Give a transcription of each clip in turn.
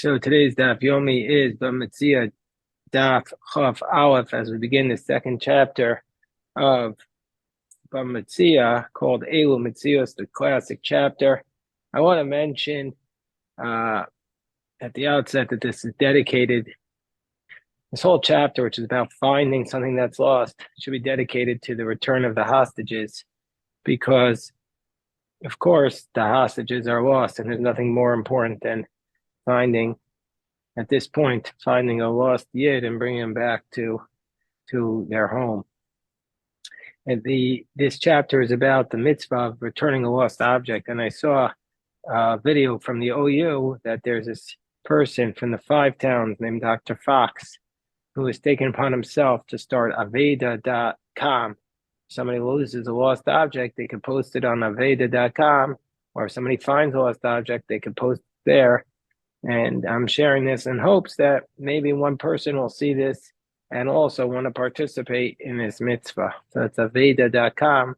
So today's daf yomi is Bava Metzia daf Chaf Aleph as we begin the second chapter of Bava Metzia called Elu Metzios, the classic chapter. I want to mention at the outset that this is dedicated. This whole chapter, which is about finding something that's lost, should be dedicated to the return of the hostages, because, of course, the hostages are lost, and there's nothing more important than finding. At this point, finding a lost yid and bringing him back to their home. And this chapter is about the mitzvah of returning a lost object. And I saw a video from the OU that there's this person from the Five Towns named Dr. Fox who has taken upon himself to start Aveda.com. Somebody loses a lost object, they can post it on Aveda.com, or if somebody finds a lost object, they can post it there. And I'm sharing this in hopes that maybe one person will see this and also want to participate in this mitzvah. So it's Aveda.com,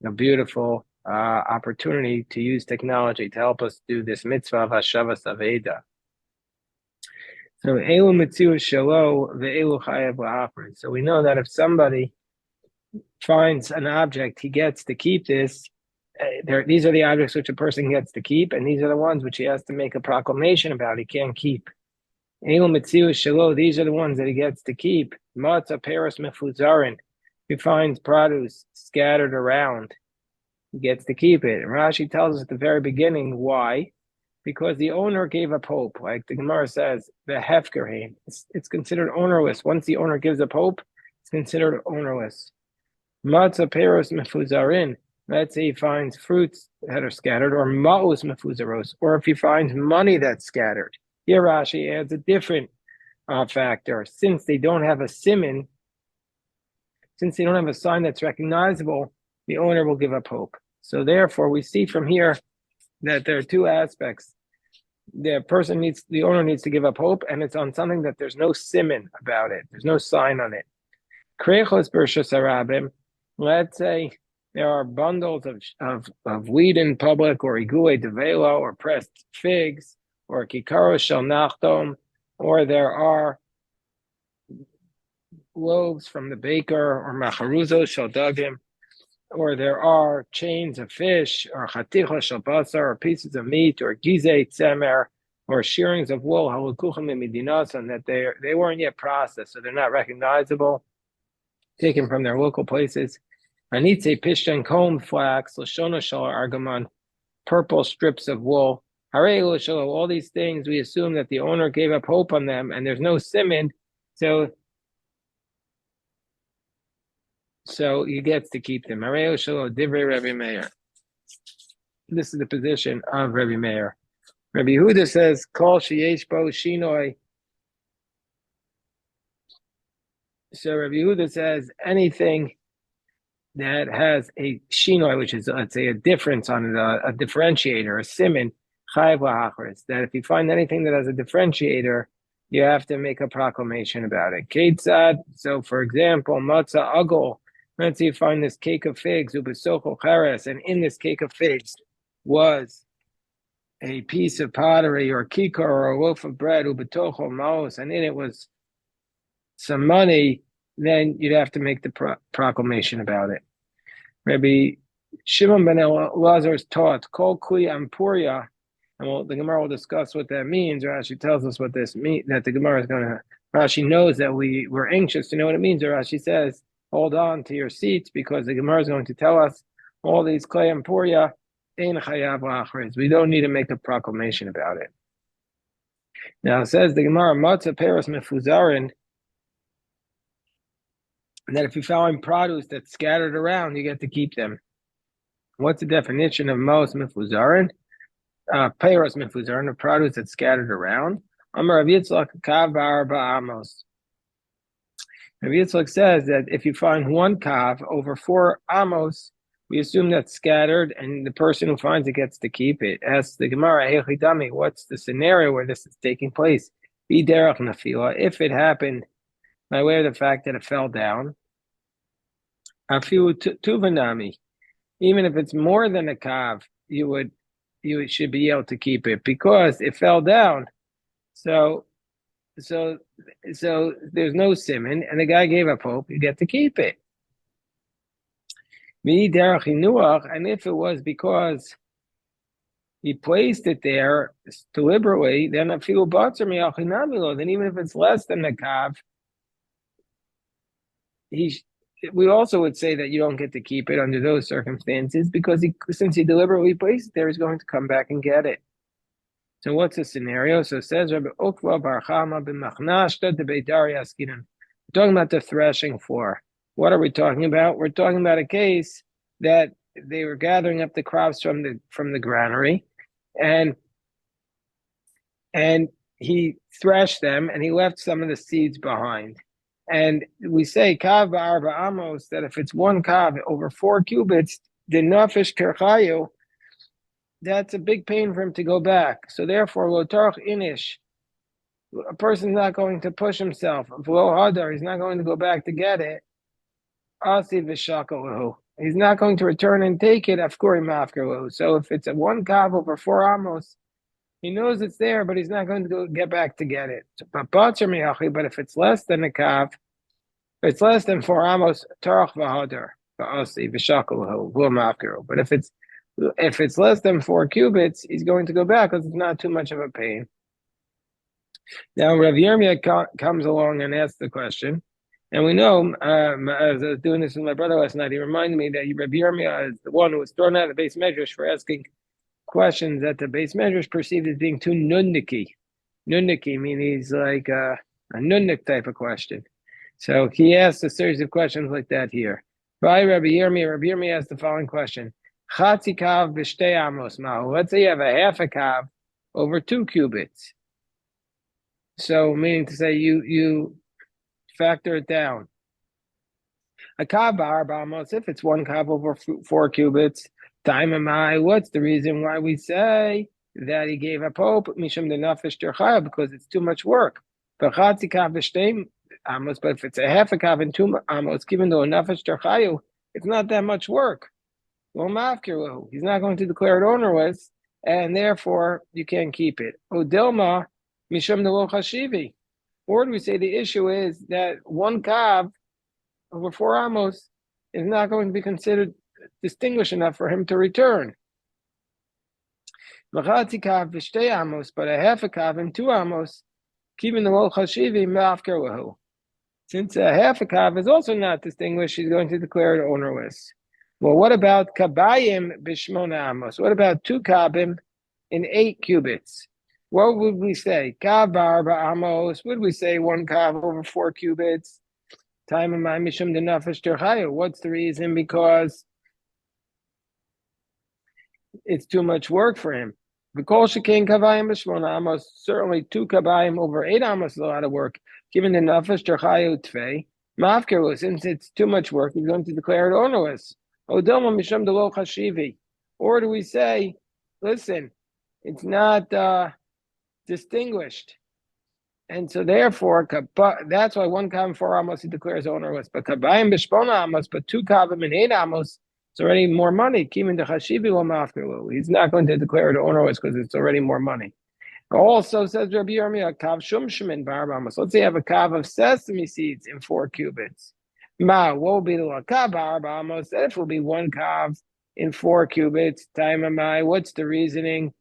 a beautiful opportunity to use technology to help us do this mitzvah of Hashavas Aveda. So Elu Metzius Shalo ve'elu Chayav La'achrid. So we know that if somebody finds an object, he gets to keep this. These are the objects which a person gets to keep, and these are the ones which he has to make a proclamation about. He can't keep. These are the ones that he gets to keep. Matzah Paris Mefuzarin. He finds produce scattered around, he gets to keep it. And Rashi tells us at the very beginning why. Because the owner gave up hope. Like the Gemara says, the hefkerheim. It's considered ownerless. Once the owner gives up hope, it's considered ownerless. Matzah Paris Mefuzarin. Let's say he finds fruits that are scattered, or ma'os mefuzaros, or if he finds money that's scattered. Here Rashi adds a different factor. Since they don't have a siman, since they don't have a sign that's recognizable, the owner will give up hope. So therefore, we see from here that there are two aspects. The owner needs to give up hope, and it's on something that there's no siman about it. There's no sign on it. Krechos b'rshus harabim. Let's say there are bundles of wheat in public, or igule develo, or pressed figs, or kikaros shel nachdom, or there are loaves from the baker, or macharuzo shel dagim, or there are chains of fish, or chaticha shel basar, or pieces of meat, or gizei tzemer, or shearings of wool, halukuchim imidinasan, that they weren't yet processed, so they're not recognizable, taken from their local places. Anitze pishtan comb flax, lashona shal argaman, purple strips of wool. All these things, we assume that the owner gave up hope on them, and there's no siman, so he gets to keep them. Divrei Rebbe Meir. This is the position of Rebbe Meir. Rebbe Yehuda says, Kol sheyesh bo shinoi. So Rebbe Yehuda says, anything that has a shinoi, which is, let's say, a difference on it, a differentiator, a siman, chayav la'achris, that if you find anything that has a differentiator, you have to make a proclamation about it. Ketzad, so for example, matzah agol, let's say you find this cake of figs, ubesocho cheres, and in this cake of figs was a piece of pottery, or kikar, or a loaf of bread, ubetocho maos, and in it was some money, then you'd have to make the proclamation about it. Rabbi Shimon ben Elazar is taught, Kol Kli Ampuria, and the Gemara will discuss what that means. Rashi tells us what this means, that the Gemara is going to, Rashi knows that we're anxious to know what it means. Rashi says, hold on to your seats, because the Gemara is going to tell us all these Kli Ampuria, Ein Chayav La'achriz. We don't need to make a proclamation about it. Now it says the Gemara, Matzah Paris Mefuzarin, that if you find produce that's scattered around, you get to keep them. What's the definition of Maos Mefuzarin? Peiros Mefuzarin, of produce that's scattered around. Amar Rav Yitzchak Kav Ba'arba Amos. Rav Yitzchak says that if you find one kav over 4 amos, we assume that's scattered, and the person who finds it gets to keep it. Asks the Gemara, Hechidami, what's the scenario where this is taking place? B'derech nafila, if it happened by way of the fact that it fell down. Afiu tuvanami, even if it's more than a kav, you should be able to keep it, because it fell down. So so so there's no simon, and the guy gave up hope. You get to keep it. And if it was because he placed it there deliberately, then a few buts or miyachinamilo. Then even if it's less than the kav, we also would say that you don't get to keep it under those circumstances because since he deliberately placed it there, he's going to come back and get it. So what's the scenario? So it says Rabbi Okva Bar Chama b'Machnashta de Beidari Askinan. We're talking about the threshing floor. What are we talking about? We're talking about a case that they were gathering up the crops from the granary, and he threshed them and he left some of the seeds behind. And we say kav ba'arba amos, that if it's one kav over 4 cubits, the nafish kerchayu, that's a big pain for him to go back. So therefore, lotarch inish, a person's not going to push himself. V'lo hadar, he's not going to go back to get it. Asi v'shakalahu, he's not going to return and take it. Afkuri mafkalahu. So if it's a one kav over 4 amos, he knows it's there, but he's not going to go get back to get it. But if it's less than a kav, if it's less than 4 amos, tarach v'hadar v'asi v'shakalahu v'lo mafkalahu. But if it's less than 4 cubits, he's going to go back because it's not too much of a pain. Now, Rav Yirmiyah comes along and asks the question, and we know, as I was doing this with my brother last night, he reminded me that Rav Yirmiyah is the one who was thrown out of the base medrash for asking questions that the base medrash perceived as being too nunniki. Nunniki meaning he's like a nunnik type of question. So he asked a series of questions like that here. By Rabbi Yirmiyah asked the following question. Chatzi kav b'shtei amos ma'u. Let's say you have a half a kav over 2 cubits. So meaning to say you factor it down. A kav ba'arba amos, if it's one kav over 4 cubits, time am I? What's the reason why we say that he gave up hope? Mishum de nafesh terchaya, because it's too much work. But chatzi kav b'shtei amos, but if it's a half a kav and 2 amos, given though a nafesh terchayu, it's not that much work. Well, mafkiru, he's not going to declare it ownerless, and therefore you can't keep it. Odilma mishum lo chashivi. Or do we say the issue is that one kav over 4 amos is not going to be considered distinguished enough for him to return? Machati kav v'shtei amos, but a half a kav and 2 amos, keeping the lo chashivi mafkiru. Since a half a kav is also not distinguished, he's going to declare it ownerless. Well, what about kabayim b'shmona amos? What about 2 kabim in 8 cubits? What would we say? Kav ba'arba amos. Would we say 1 kav over 4 cubits? Time of my mishum denafesh terchayu. What's the reason? Because it's too much work for him. V'kol shekain kabayim b'shmona amos. Certainly 2 kabayim over 8 amos is a lot of work. Given the nafesh terchayu tfei mafkeru, since it's too much work, he's going to declare it ownerless. Or do we say, listen, it's not distinguished, and so therefore that's why 1 kav 4 amos he declares ownerless. But kabayim b'shmona amos, but 2 kavim and 8 amos, it's already more money. Kimin de chashivi lo mafkelu. He's not going to declare it ownerless because it's already more money. Also says Rabbi Yirmiyah, kav shum shemin b'arba amos. Let's say you have a kav of sesame seeds in 4 cubits. Ma, what will be the kav b'arba amos? That if it will be 1 kav in 4 cubits. Time am I? What's the reasoning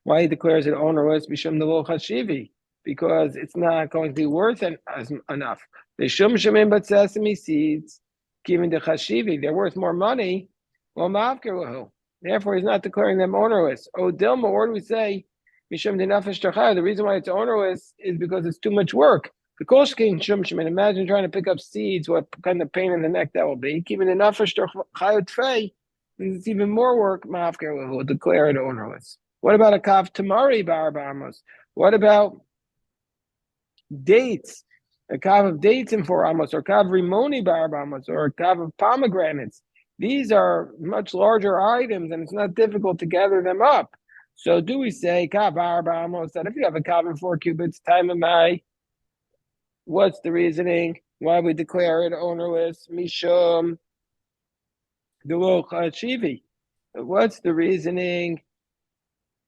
why he declares it ownerless? B'shum lo chashivi, because it's not going to be worth enough. The shum shemin but sesame seeds, given the chashivi, they're worth more money. Well, ma'afkeruhu. Therefore, he's not declaring them ownerless. Oh, Dilma, or do we say, Mishum de nafesh terchaya? The reason why it's ownerless is because it's too much work. The kolshkein shum shemin. Imagine trying to pick up seeds. What kind of pain in the neck that will be? Even the nafesh terchaya tfei, it's even more work. Ma'afkeruhu will declare it ownerless. What about a kav tamari ba'arba amos? What about dates? A kav of dates in 4 amos, or kav rimoni ba'arba amos, or a kav of pomegranates. These are much larger items, and it's not difficult to gather them up. So do we say kav ba'arba amos, that if you have a kav in 4 cubits, time am I? What's the reasoning why we declare it ownerless? Mishum delo chashivi. What's the reasoning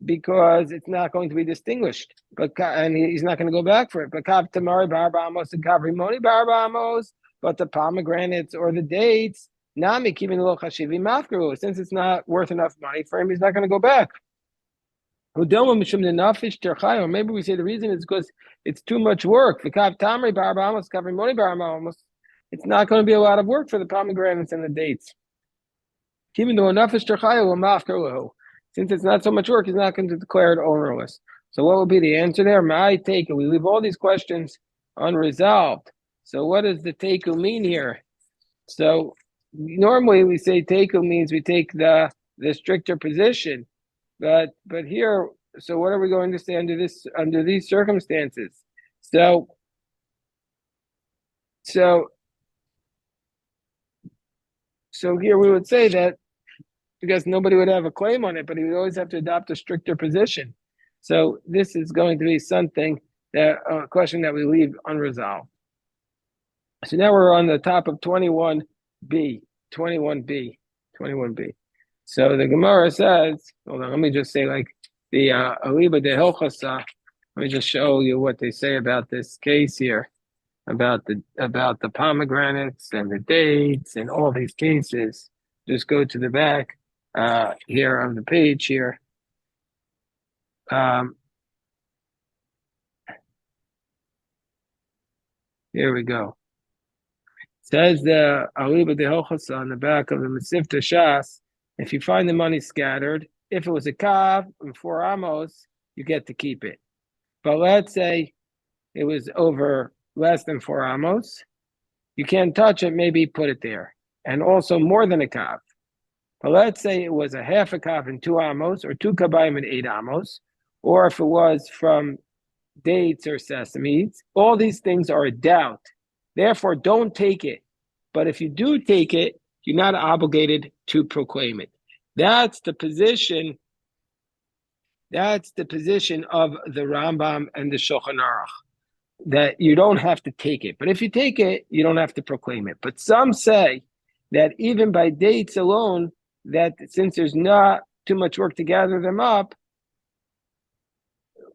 because it's not going to be distinguished. And he's not going to go back for it. But kav tamari barba amos and kav rimoni barba amos, but the pomegranates or the dates, nami kivin lo chashivi mafkru. Since it's not worth enough money for him, he's not going to go back. Or maybe we say the reason is because it's too much work. It's not going to be a lot of work for the pomegranates and the dates. Since it's not so much work, he's not going to declare it ownerless. So what would be the answer there? My take, we leave all these questions unresolved. So what does the teiku mean here? So normally we say teiku means we take the stricter position. But here, so what are we going to say under these circumstances? So here we would say that because nobody would have a claim on it, but he would always have to adopt a stricter position. So this is going to be something that a question that we leave unresolved. So now we're on the top of 21b. So the Gemara says, hold on, let me just say like the Aliba de Hilchasa. Let me just show you what they say about this case here, about the pomegranates and the dates and all these cases. Just go to the back here of the page here. Here we go. Says the Aliba de Hilchasa on the back of the Mesivta Shas, if you find the money scattered, if it was a kav and 4 amos, you get to keep it. But let's say it was over less than 4 amos, you can't touch it, maybe put it there. And also more than a kav. But let's say it was a half a kav and 2 amos, or 2 kabayim and 8 amos, or if it was from dates or sesames, all these things are a doubt. Therefore, don't take it. But if you do take it, you're not obligated to proclaim it. That's the position of the Rambam and the Shulchan Aruch, that you don't have to take it. But if you take it, you don't have to proclaim it. But some say that even by dates alone, that since there's not too much work to gather them up,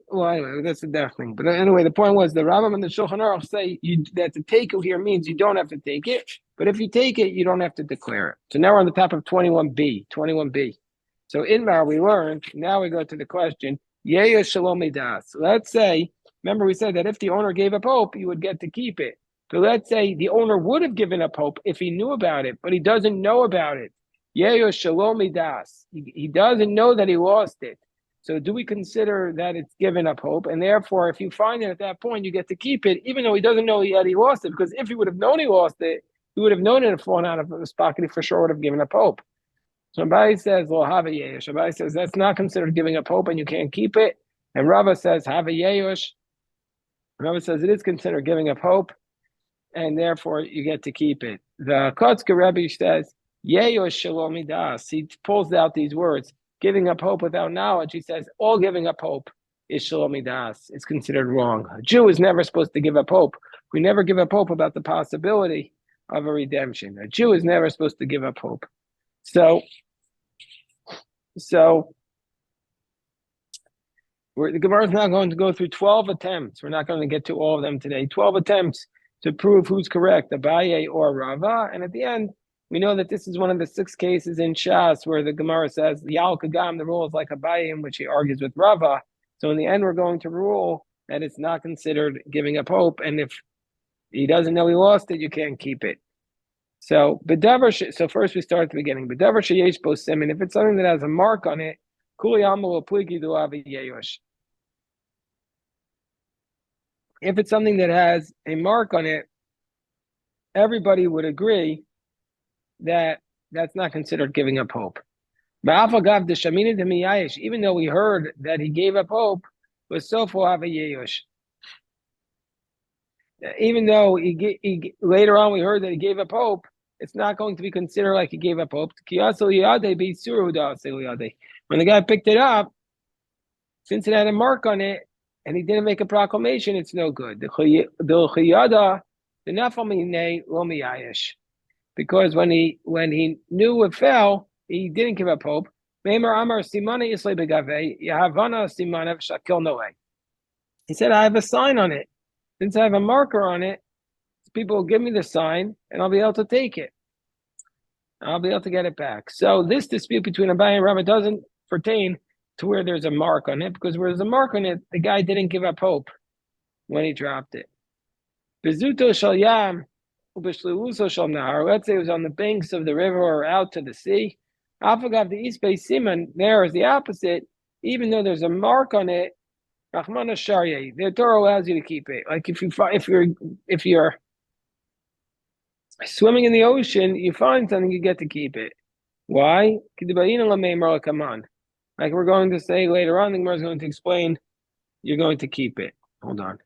well, anyway, that's a different thing. But anyway, the point was the Rambam and the Shulchan Aruch say that the teiku here means you don't have to take it. But if you take it, you don't have to declare it. So now we're on the top of 21b. So in Mar we learned, now we go to the question, Yeya Shalom Das. Let's say, remember we said that if the owner gave up hope, you would get to keep it. So let's say the owner would have given up hope if he knew about it, but he doesn't know about it. Yeya Shalom Das. He doesn't know that he lost it. So do we consider that it's given up hope? And therefore, if you find it at that point, you get to keep it, even though he doesn't know that he lost it. Because if he would have known he lost it, he would have known it had fallen out of his pocket. He for sure would have given up hope. So Abai says, well, Hava Yeyosh. Abai says, that's not considered giving up hope and you can't keep it. And Rava says, Hava Yeyosh. Rava says, it is considered giving up hope and therefore you get to keep it. The Kotzker Rebbe says, Yeyosh Shalom Das. He pulls out these words. Giving up hope without knowledge, he says, all giving up hope is Shalom Das. It's considered wrong. A Jew is never supposed to give up hope. We never give up hope about the possibility of a redemption. A Jew is never supposed to give up hope. So the Gemara is now going to go through 12 attempts. We're not going to get to all of them today. 12 attempts to prove who's correct, Abaye or Rava. And at the end, we know that this is one of the 6 cases in Shas where the Gemara says, Yal Kagam, the rule is like Abaye, in which he argues with Rava. So in the end, we're going to rule that it's not considered giving up hope. And if he doesn't know he lost it, you can't keep it. So first we start at the beginning. Bedavar sheyesh bo simin. If it's something that has a mark on it, kuli amalo pligi do avi yeyosh. If it's something that has a mark on it, everybody would agree that that's not considered giving up hope. Even though we heard that he gave up hope, was sofo avi yeyosh. Even though he later on we heard that he gave up hope, it's not going to be considered like he gave up hope. When the guy picked it up, since it had a mark on it and he didn't make a proclamation, it's no good. Because when he knew it fell, he didn't give up hope. Meimer Amar Simana Islay Begave, Yahavana Simana Shakil Noe. He said, I have a sign on it. Since I have a marker on it, people will give me the sign and I'll be able to take it. I'll be able to get it back. So this dispute between Abaye and Rava doesn't pertain to where there's a mark on it, because where there's a mark on it, the guy didn't give up hope when he dropped it. Bezuto shal yam, ubeshluuso shal nahar. Let's say it was on the banks of the river or out to the sea. Afagav the East Bay Simon, there is the opposite. Even though there's a mark on it, Rahmana Sharyeh, the Torah allows you to keep it. Like if you're swimming in the ocean, you find something, you get to keep it. Why? Come on. Like we're going to say later on, the Gemara is going to explain, you're going to keep it. Hold on.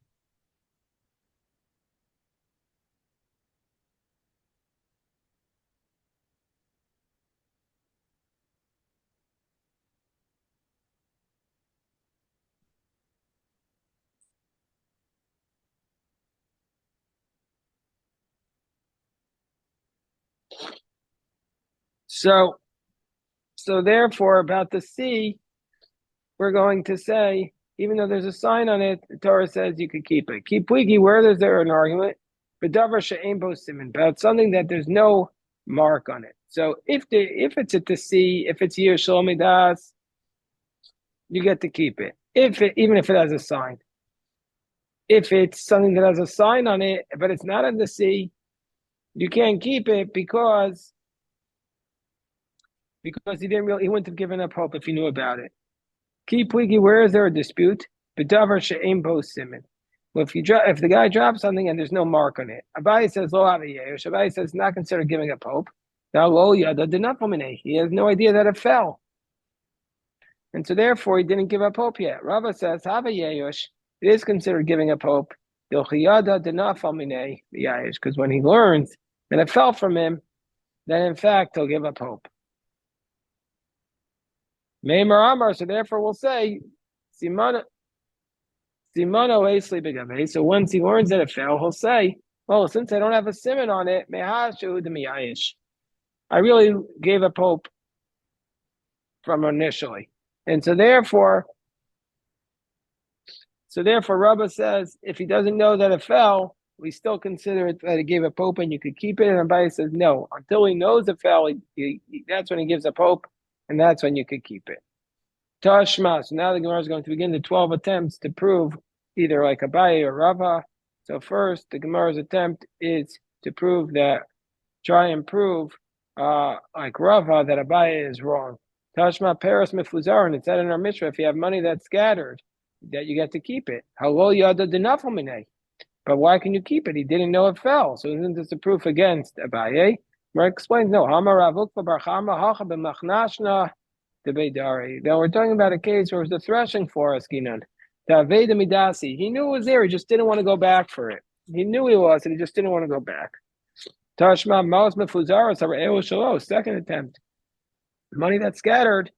So therefore, about the sea, we're going to say, even though there's a sign on it, the Torah says you could keep it. Keep wiki, where is there an argument? About something that there's no mark on it. So if it's at the sea, if it's here Shlomidas, you get to keep it. Even if it has a sign. If it's something that has a sign on it, but it's not in the sea, you can't keep it because he wouldn't have given up hope if he knew about it. Keep wiki, where is there a dispute? Bedavar she'em bo simin. Well, if the guy drops something and there's no mark on it, Abaye says lo avayesh. Abaye says not considered giving up hope. Now lo yada denafamine. He has no idea that it fell, and so therefore he didn't give up hope yet. Rava says havayesh. It is considered giving up hope. Because when he learns that it fell from him, then in fact he'll give up hope. Meimer Amar, so therefore we'll say, Simano Esli Begave. So once he learns that it fell, he'll say, well, since I don't have a simon on it, I really gave up hope from initially. And so therefore Rabba says, if he doesn't know that it fell, we still consider it that he gave up hope and you could keep it. And Abaye says, no, until he knows it fell, that's when he gives up hope, and that's when you could keep it. Tashma. So now the Gemara is going to begin the 12 attempts to prove either like Abaye or Rava. So first, the Gemara's attempt is to try and prove like Rava, that Abaye is wrong. Tashma Paris Mifuzarin. It said in our Mishnah, if you have money that's scattered, that you get to keep it. Halol yada denafamine. But why can you keep it? He didn't know it fell. So isn't this a proof against Abaye? Mark explains, no. Now we're talking about a case where it was the threshing forest, Ginan. He knew it was there, he just didn't want to go back for it. He knew he was, and he just didn't want to go back. Tashma Maus Mefuzara, second attempt. Money that's scattered.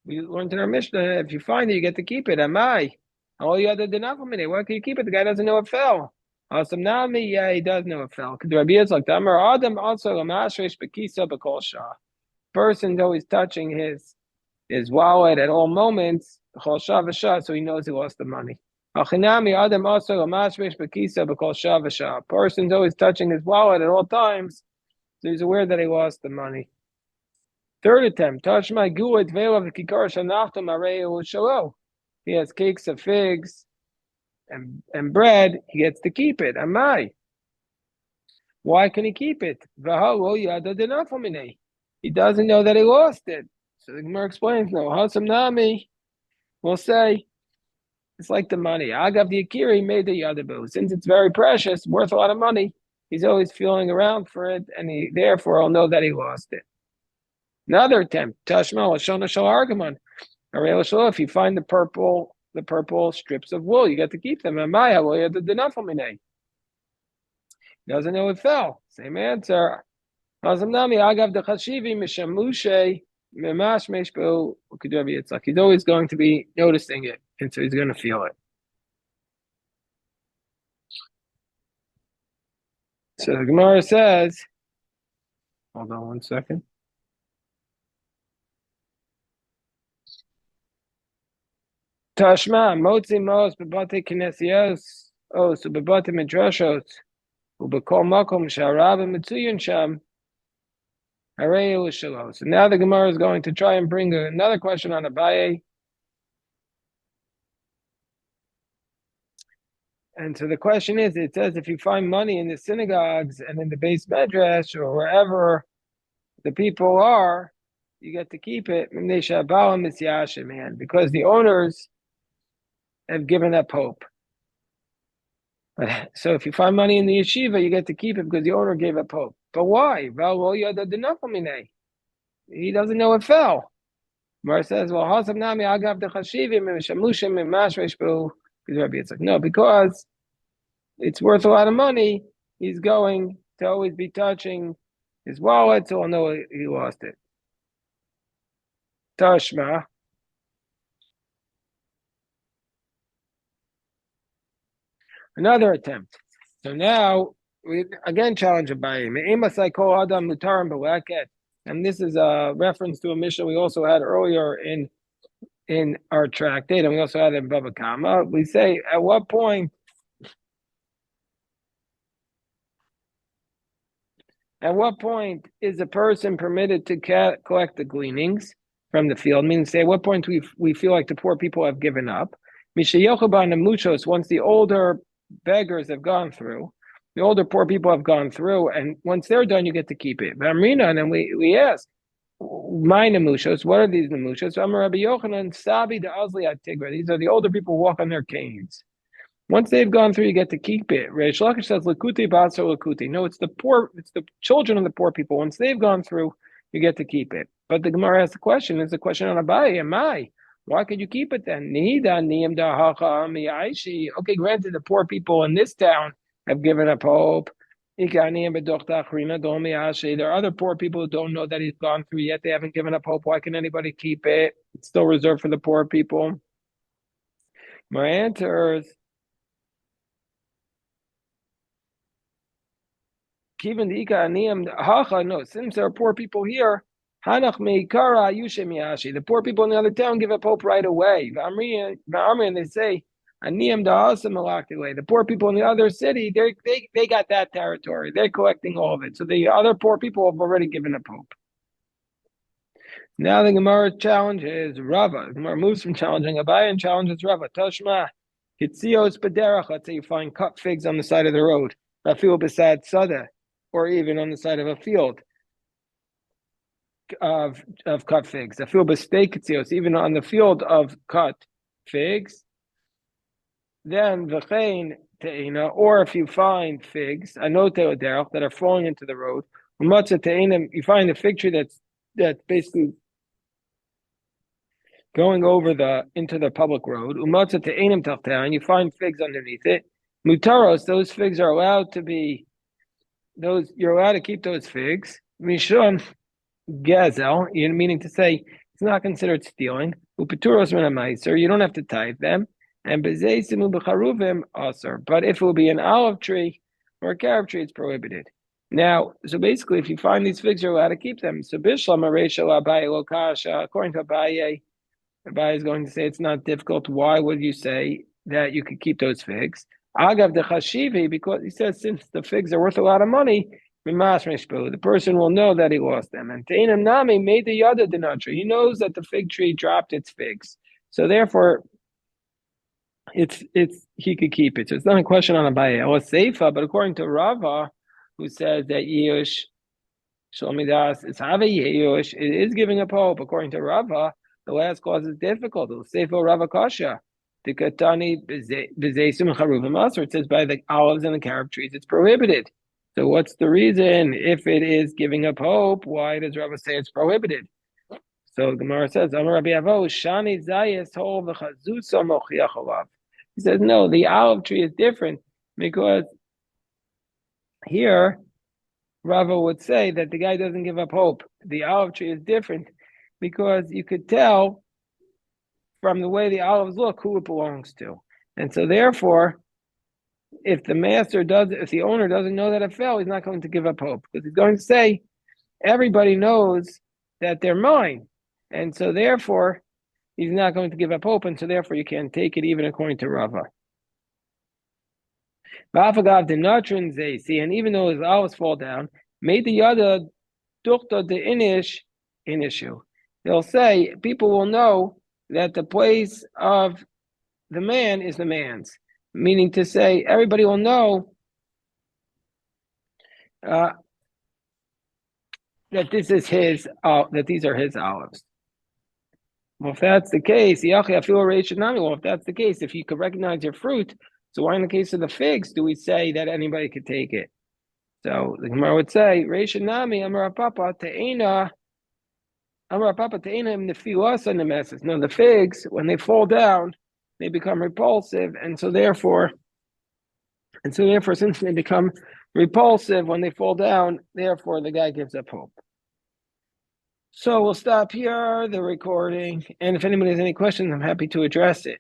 We learned in our Mishnah, if you find it, you get to keep it. Amai. All you other than why can you keep it? The guy doesn't know it fell. Nami, yeah, he does know it fell. Person's always touching his wallet at all moments, so he knows he lost the money. Person's always touching his wallet at all times, so he's aware that he lost the money. Third attempt, touch my gulet veil of the kikar shanachtam areu shalo. He has cakes of figs and bread, he gets to keep it. Amai. Why can he keep it? He doesn't know that he lost it. So the Gemara explains, no, Hasam Nami will say, it's like the money. Agav the Akiri made the Yadabu. Since it's very precious, worth a lot of money, he's always feeling around for it, and therefore he'll know that he lost it. Another attempt, Tashma Lashona Shal Argamon. If you find the purple strips of wool, you get to keep them. Amaya, well, you have the denafamine. Doesn't know it fell. Same answer. Hazamnami agav the chashivi mishamushe memash meshbo kudavi. It's like he's always going to be noticing it, and so he's going to feel it. So the Gemara says, hold on one second. Tashma, Motzi Mos, Bebate Kinesios, so Bebate Midrashos, Ubekol Makom, Sharab, and Metsuyan Sham, Harei Ushalo. So now the Gemara is going to try and bring another question on Abaye. And so the question is, it says if you find money in the synagogues and in the base medrash or wherever the people are, you get to keep it, because the owners have given up hope. So if you find money in the yeshiva, you get to keep it because the owner gave up hope. But why? He doesn't know it fell. Mar says, well, no, because it's worth a lot of money, he's going to always be touching his wallet, so I'll know he lost it. Tashma. Another attempt. So now we again challenge Abaye. And this is a reference to a mission we also had earlier in our tractate, and we also had it in Bava Kama. We say, at what point is a person permitted to collect the gleanings from the field? Meaning, say, at what point we feel like the poor people have given up? Once the older beggars have gone through, the older poor people have gone through, and once they're done, you get to keep it. And then we ask, my nemushos, what are these nemushos? These are the older people who walk on their canes. Once they've gone through, you get to keep it. Reish Lakish says, Lakuti Baso Lakuti. No, it's the children of the poor people. Once they've gone through, you get to keep it. But the Gemara asks the question, it's a question on Abaye, am I? Why could you keep it then? Okay, granted, the poor people in this town have given up hope. There are other poor people who don't know that he's gone through yet. They haven't given up hope. Why can anybody keep it? It's still reserved for the poor people. My answer is, no, since there are poor people here, the poor people in the other town give up hope right away. And they say, the poor people in the other city, they got that territory. They're collecting all of it. So the other poor people have already given up hope. Now the Gemara challenges Rava. The Gemara moves from challenging Abaye and challenges Rava. Tashma, Hitzios Bederach. Let's say you find cut figs on the side of the road. Rafil beside Sada, or even on the side of a field of cut figs. Rafil besteak Hitzios, even on the field of cut figs. Then v'chein te'ina, or if you find figs, anote oderach, that are falling into the road, umatzah te'inim, you find a fig tree that's basically going over into the public road, umatzah te'inim tachtea, and you find figs underneath it. Mutaros, those figs are allowed to be you're allowed to keep those figs. Mishon gazel, meaning to say it's not considered stealing. Upeturos min ha'maiser, you don't have to tithe them. And but if it will be an olive tree or a carob tree, it's prohibited. Now, so basically, if you find these figs, you're allowed to keep them. So Bishlam according to Abaye is going to say it's not difficult. Why would you say that you could keep those figs? Agav the Chashivi, because he says since the figs are worth a lot of money, the person will know that he lost them. And Teinam Nami made the Yada Dinatri. He knows that the fig tree dropped its figs. So therefore, it's he could keep it. So it's not a question on Abaye. Or Seifa, but according to Rava, who says that Yush Shlomidas is Have Yush, it is giving up hope. According to Rava, the last clause is difficult. Seifa Rava Kasha. The Katani Bezeisim Charuvim Asr. It says by the olives and the carob trees, it's prohibited. So what's the reason? If it is giving up hope, why does Rava say it's prohibited? So Gemara says, Amar Rabbi Avo, Shani Zayas Hol v'Chazusa Mochiach Olav. He says, no, the olive tree is different because here Rava would say that the guy doesn't give up hope. The olive tree is different because you could tell from the way the olives look who it belongs to. And so therefore, if the owner doesn't know that it fell, he's not going to give up hope because he's going to say, everybody knows that they're mine. And so therefore, he's not going to give up hope, and so therefore you can't take it even according to Rava. V'afagav the natrin zaysi, and even though his olives fall down, made the yada duchta the inishu. They'll say people will know that the place of the man is the man's, meaning to say everybody will know that this is his, that these are his olives. Well, if that's the case, well, if that's the case, if you could recognize your fruit, so why in the case of the figs do we say that anybody could take it? So the Gemara would say, Reishanami Amar Papa Te'ena in the filas and the messes. No, the figs, when they fall down, they become repulsive, and so therefore, since they become repulsive when they fall down, therefore the guy gives up hope. So we'll stop here, the recording, and if anybody has any questions, I'm happy to address it.